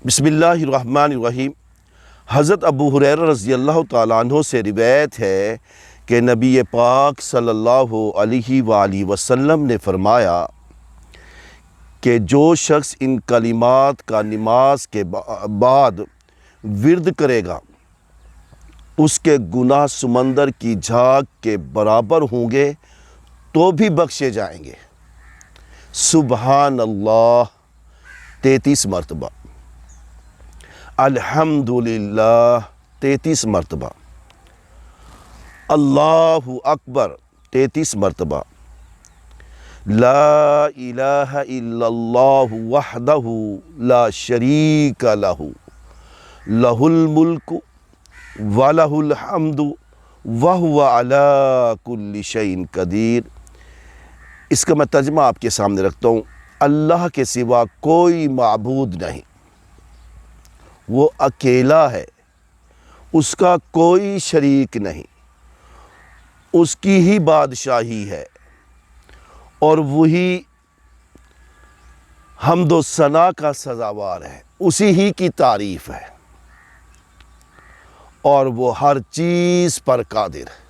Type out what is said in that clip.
بسم اللہ الرحمن الرحیم۔ حضرت ابو ہریرہ رضی اللہ تعالیٰ عنہ سے روایت ہے کہ نبی پاک صلی اللہ علیہ وآلہ وسلم نے فرمایا کہ جو شخص ان کلمات کا نماز کے بعد ورد کرے گا اس کے گناہ سمندر کی جھاگ کے برابر ہوں گے تو بھی بخشے جائیں گے۔ سبحان اللہ 33 مرتبہ، الحمدللہ 33 مرتبہ، اللہ اکبر 33 مرتبہ، لا الہ الا اللہ وحدہ لا شریک لہ، لہ الملک ولہ الحمد وہو علی کل شیء قدیر۔ اس کا میں ترجمہ آپ کے سامنے رکھتا ہوں۔ اللہ کے سوا کوئی معبود نہیں، وہ اکیلا ہے، اس کا کوئی شریک نہیں، اس کی ہی بادشاہی ہے اور وہی حمد و ثنا کا سزاوار ہے، اسی ہی کی تعریف ہے اور وہ ہر چیز پر قادر ہے۔